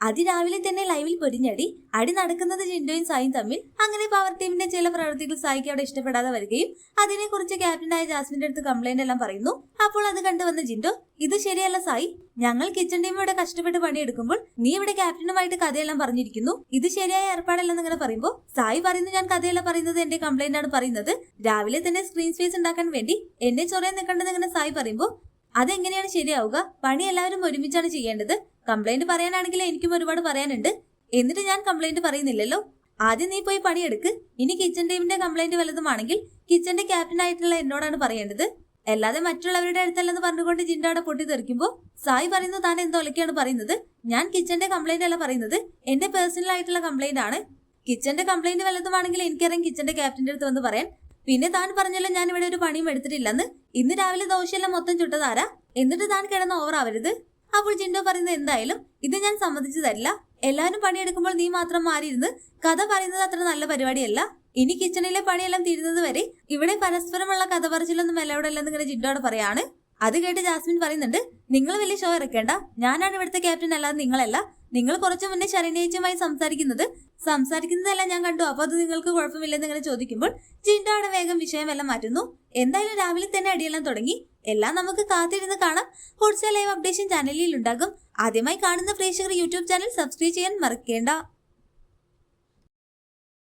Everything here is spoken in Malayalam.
അതിരാവിലെ തന്നെ ലൈവിൽ പൊരിഞ്ഞടി. അടി നടക്കുന്നത് ജിൻഡോയും സായും തമ്മിൽ. അങ്ങനെ പവർ ടീമിന്റെ ചില പ്രവൃത്തികൾ സായിക്ക് അവിടെ ഇഷ്ടപ്പെടാതെ വരികയും അതിനെക്കുറിച്ച് ക്യാപ്റ്റനായ ജാസ്മിന്റെ അടുത്ത് കംപ്ലൈന്റ് എല്ലാം പറയുന്നു. അപ്പോൾ അത് കണ്ടുവന്ന ജിൻഡോ, ഇത് ശരിയല്ല സായി, ഞങ്ങൾ കിച്ചൺ ടീം ഇവിടെ കഷ്ടപ്പെട്ട് പണിയെടുക്കുമ്പോൾ നീ ഇവിടെ ക്യാപ്റ്റനുമായിട്ട് കഥയെല്ലാം പറഞ്ഞിരിക്കുന്നു, ഇത് ശരിയായ ഏർപ്പാടല്ലെന്ന് ഇങ്ങനെ പറയുമ്പോൾ സായി പറയുന്നു, ഞാൻ കഥയല്ല പറയുന്നത്, എന്റെ കംപ്ലൈന്റ് ആണ് പറയുന്നത്. രാവിലെ തന്നെ സ്ക്രീൻ സ്പേസ് ഉണ്ടാക്കാൻ വേണ്ടി എന്നെ ചൊറയാൻ നിൽക്കേണ്ടത് ഇങ്ങനെ സായി പറയുമ്പോൾ അതെങ്ങനെയാണ് ശരിയാവുക? പണി എല്ലാവരും ഒരുമിച്ചാണ് ചെയ്യേണ്ടത്. കംപ്ലൈന്റ് പറയാനാണെങ്കിൽ എനിക്കും ഒരുപാട് പറയാനുണ്ട്. എന്നിട്ട് ഞാൻ കംപ്ലൈന്റ് പറയുന്നില്ലല്ലോ. ആദ്യം നീ പോയി പണിയെടുക്ക്. ഇനി കിച്ചൺ ടീമിന്റെ കംപ്ലൈന്റ് വല്ലതുമാണെങ്കിൽ കിച്ചന്റെ ക്യാപ്റ്റൻ ആയിട്ടുള്ള എന്നോടാണ് പറയേണ്ടത്, അല്ലാതെ മറ്റുള്ളവരുടെ അടുത്തല്ലെന്ന് പറഞ്ഞുകൊണ്ട് ജിൻഡോ അവിടെ പൊട്ടിത്തെറിക്കുമ്പോൾ സായി പറയുന്നു, താൻ എന്തോ ഒലക്കെയാണ് പറയുന്നത്. ഞാൻ കിച്ചന്റെ കംപ്ലൈന്റ് അല്ല പറയുന്നത്, എന്റെ പേഴ്സണൽ ആയിട്ടുള്ള കംപ്ലൈന്റ് ആണ്. കിച്ചന്റെ കംപ്ലൈന്റ് വല്ലതുമാണെങ്കിൽ എനിക്കറിയാം കിച്ചന്റെ ക്യാപ്റ്റന്റെ അടുത്ത് വന്ന് പറയാൻ. പിന്നെ താൻ പറഞ്ഞല്ലോ ഞാൻ ഇവിടെ ഒരു പണിയും എടുത്തിട്ടില്ലെന്ന്. ഇന്ന് രാവിലെ ദോശയെല്ലാം മൊത്തം ചുട്ടതാരാ? എന്നിട്ട് താൻ കിടന്ന് ഓവർ ആവരുത്. അപ്പോൾ ജിൻഡോ പറയുന്നത്, എന്തായാലും ഇത് ഞാൻ സമ്മതിച്ചു തരില്ല. എല്ലാവരും പണിയെടുക്കുമ്പോൾ നീ മാത്രം മാറിയിരുന്ന് കഥ പറയുന്നത് അത്ര നല്ല പരിപാടിയല്ല. ഇനി കിച്ചണിലെ പണിയെല്ലാം തീരുന്നത് വരെ ഇവിടെ പരസ്പരമുള്ള കഥ പറച്ചിലൊന്നും എല്ലാവടല്ലെന്ന് ഇങ്ങനെ ജിൻഡോട് പറയാണ്. അത് കേട്ട് ജാസ്മിൻ പറയുന്നുണ്ട്, നിങ്ങൾ വലിയ ഷോ ഇറക്കേണ്ട, ഞാനാണ് ഇവിടുത്തെ ക്യാപ്റ്റൻ അല്ലാതെ നിങ്ങളല്ല. നിങ്ങൾ കുറച്ചു മുന്നേ ശരണ്യേച്ചുമായി സംസാരിക്കുന്നതെല്ലാം ഞാൻ കണ്ടു, അപ്പൊ അത് നിങ്ങൾക്ക് കുഴപ്പമില്ലെന്ന് ഇങ്ങനെ ചോദിക്കുമ്പോൾ ജിൻഡോ അവിടെ വേഗം വിഷയമെല്ലാം മാറ്റുന്നു. എന്തായാലും രാവിലെ തന്നെ അടിയെല്ലാം തുടങ്ങി. എല്ലാം നമുക്ക് കാത്തിരുന്ന് കാണാം. ഹോട്ട്സ്റ്റാർ ലൈവ് അപ്ഡേഷൻ ചാനലിൽ ഉണ്ടാകും. ആദ്യമായി കാണുന്ന പ്രേക്ഷകർ യൂട്യൂബ് ചാനൽ സബ്സ്ക്രൈബ് ചെയ്യാൻ മറക്കേണ്ട.